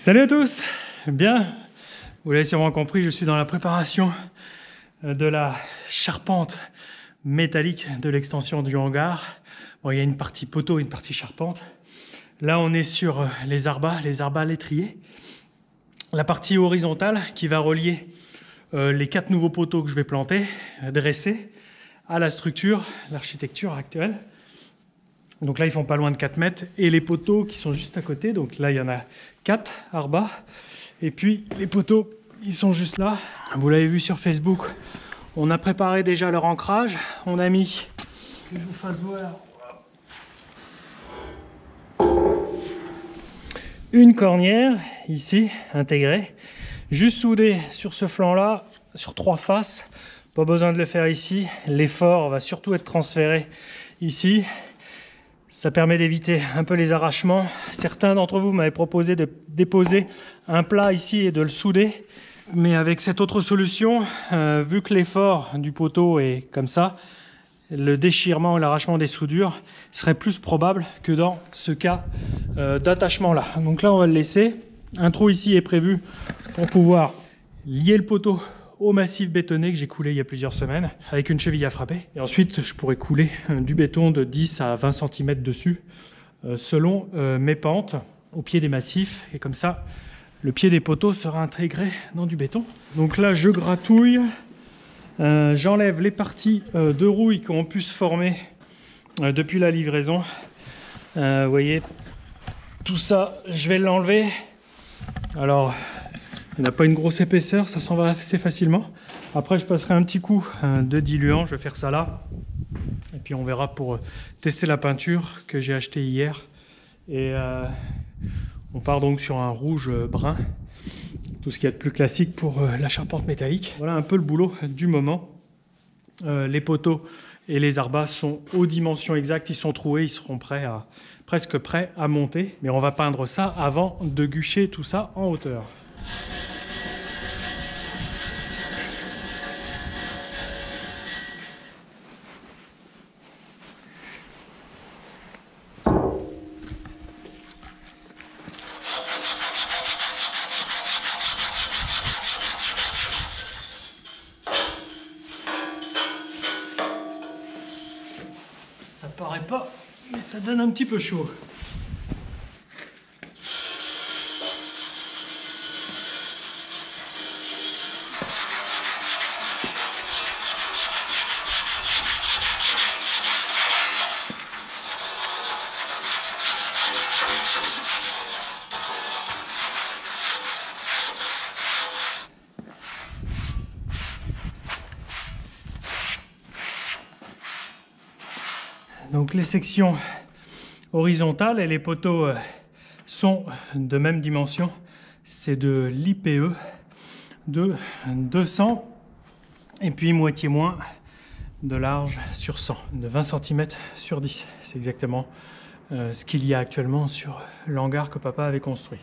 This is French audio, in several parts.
Salut à tous. Bien, vous l'avez sûrement compris, je suis dans la préparation de la charpente métallique de l'extension du hangar. Bon, il y a une partie poteau et une partie charpente. Là, on est sur les arbas l'étrier. La partie horizontale qui va relier les 4 nouveaux poteaux que je vais planter, dressés, à la structure, l'architecture actuelle. Donc là, ils font pas loin de 4 mètres. Et les poteaux qui sont juste à côté, donc là, il y en a 4 arbas. Et puis, les poteaux, ils sont juste là. Vous l'avez vu sur Facebook, on a préparé déjà leur ancrage. On a mis, que je vous fasse voir, une cornière, ici, intégrée, juste soudée sur ce flanc-là, sur 3 faces. Pas besoin de le faire ici. L'effort va surtout être transféré ici. Ça permet d'éviter un peu les arrachements. Certains d'entre vous m'avaient proposé de déposer un plat ici et de le souder. Mais avec cette autre solution, vu que l'effort du poteau est comme ça, le déchirement et l'arrachement des soudures serait plus probable que dans ce cas d'attachement là. Donc là, on va le laisser. Un trou ici est prévu pour pouvoir lier le poteau au massif bétonné que j'ai coulé il y a plusieurs semaines avec une cheville à frapper. Et ensuite, je pourrais couler du béton de 10 à 20 cm dessus selon mes pentes au pied des massifs. Et comme ça, le pied des poteaux sera intégré dans du béton. Donc là, je gratouille. J'enlève les parties de rouille qui ont pu se former depuis la livraison. Vous voyez, tout ça, je vais l'enlever. Alors, il n'a pas une grosse épaisseur, ça s'en va assez facilement. Après, je passerai un petit coup de diluant, je vais faire ça là. Et puis on verra pour tester la peinture que j'ai achetée hier. Et on part donc sur un rouge brun. Tout ce qu'il y a de plus classique pour la charpente métallique. Voilà un peu le boulot du moment. Les poteaux et les arbas sont aux dimensions exactes, ils sont troués, ils seront presque prêts à monter. Mais on va peindre ça avant de gucher tout ça en hauteur. Ça paraît pas, mais ça donne un petit peu chaud. Donc les sections horizontales et les poteaux sont de même dimension. C'est de l'IPE de 200 et puis moitié moins de large sur 100, de 20 cm sur 10. C'est exactement ce qu'il y a actuellement sur l'hangar que papa avait construit.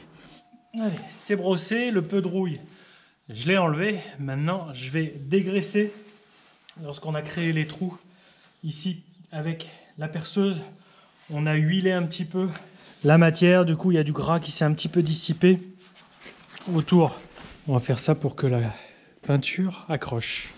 Allez, c'est brossé, le peu de rouille, je l'ai enlevé. Maintenant, je vais dégraisser lorsqu'on a créé les trous ici avec la perceuse. On a huilé un petit peu la matière, du coup il y a du gras qui s'est un petit peu dissipé autour. On va faire ça pour que la peinture accroche.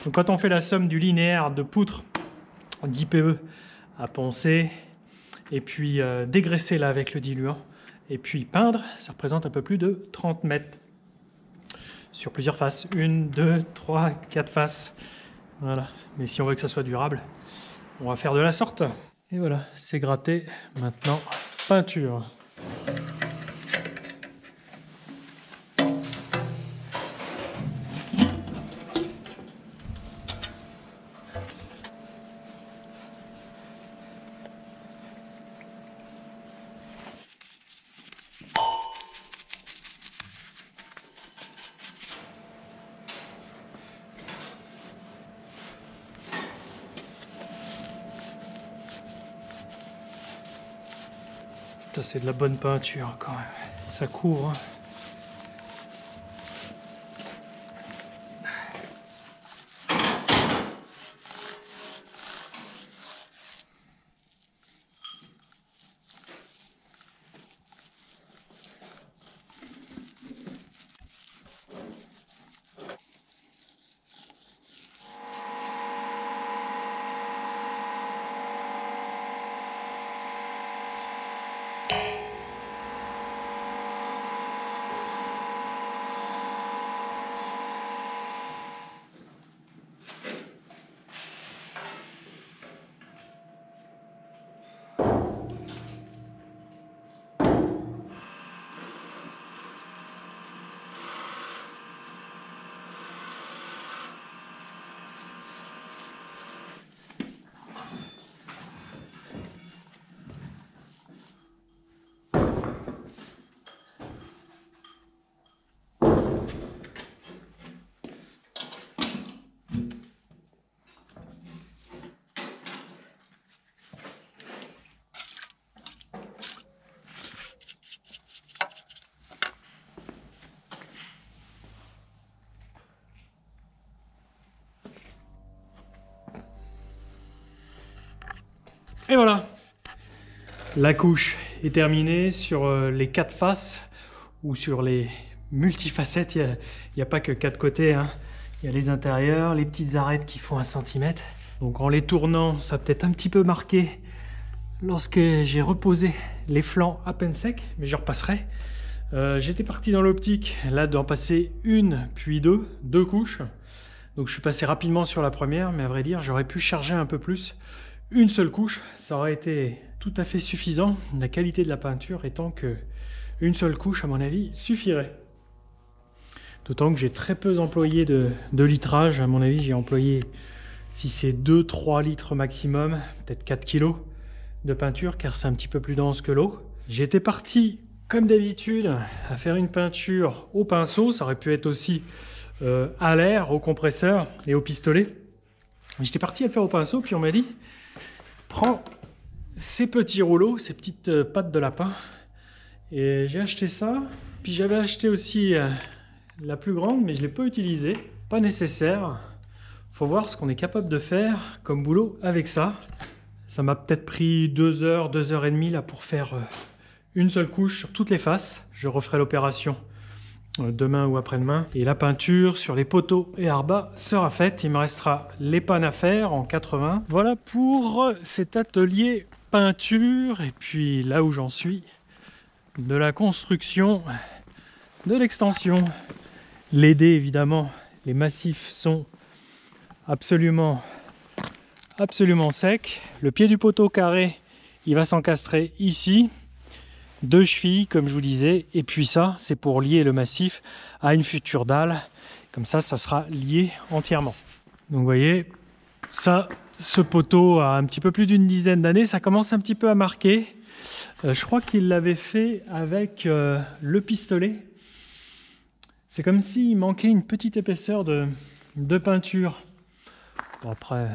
Donc quand on fait la somme du linéaire de poutres d'IPE à poncer, et puis dégraisser là avec le diluant, et puis peindre, ça représente un peu plus de 30 mètres. Sur plusieurs faces, 1, 2, 3, 4 faces. Voilà, mais si on veut que ça soit durable, on va faire de la sorte. Et voilà, c'est gratté. Maintenant, peinture. Ça, c'est de la bonne peinture quand même. Ça couvre. Et voilà, la couche est terminée sur les 4 faces ou sur les multifacettes. Il n'y a pas que 4 côtés, hein. Il y a les intérieurs, les petites arêtes qui font 1 cm. Donc en les tournant, ça a peut-être un petit peu marqué lorsque j'ai reposé les flancs à peine secs, mais je repasserai. J'étais parti dans l'optique là d'en passer une puis deux couches. Donc je suis passé rapidement sur la première, mais à vrai dire, j'aurais pu charger un peu plus. Une seule couche, ça aurait été tout à fait suffisant. La qualité de la peinture étant que une seule couche, à mon avis, suffirait. D'autant que j'ai très peu employé de litrage. À mon avis, j'ai employé, si c'est 2-3 litres maximum, peut-être 4 kg de peinture, car c'est un petit peu plus dense que l'eau. J'étais parti, comme d'habitude, à faire une peinture au pinceau. Ça aurait pu être aussi à l'air, au compresseur et au pistolet. J'étais parti à le faire au pinceau, puis on m'a dit prends ces petits rouleaux, ces petites pattes de lapin. Et j'ai acheté ça. Puis j'avais acheté aussi la plus grande, mais je ne l'ai pas utilisée. Pas nécessaire. Faut voir ce qu'on est capable de faire comme boulot avec ça. Ça m'a peut-être pris 2 heures, 2 heures et demie là, pour faire une seule couche sur toutes les faces. Je referai l'opération demain ou après-demain. Et la peinture sur les poteaux et arbas sera faite. Il me restera les pannes à faire en 80. Voilà pour cet atelier peinture. Et puis là où j'en suis, de la construction de l'extension. Les dés, évidemment, les massifs sont absolument secs. Le pied du poteau carré, il va s'encastrer ici. 2 chevilles, comme je vous disais, et puis ça, c'est pour lier le massif à une future dalle. Comme ça, ça sera lié entièrement. Donc vous voyez, ça, ce poteau a un petit peu plus d'une dizaine d'années. Ça commence un petit peu à marquer. Je crois qu'il l'avait fait avec le pistolet. C'est comme s'il manquait une petite épaisseur de peinture. Bon, après,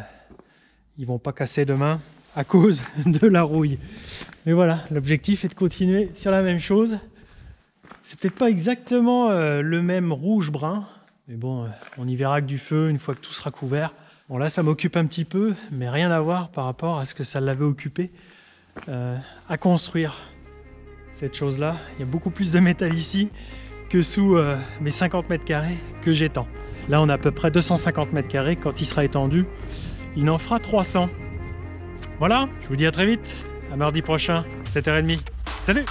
ils vont pas casser demain à cause de la rouille. Mais voilà, l'objectif est de continuer sur la même chose. C'est peut-être pas exactement le même rouge-brun, mais bon, on y verra que du feu une fois que tout sera couvert. Bon là, ça m'occupe un petit peu, mais rien à voir par rapport à ce que ça l'avait occupé à construire cette chose-là. Il y a beaucoup plus de métal ici que sous mes 50 mètres carrés que j'étends. Là, on a à peu près 250 mètres carrés. Quand il sera étendu, il en fera 300. Voilà, je vous dis à très vite. À mardi prochain, 7h30. Salut!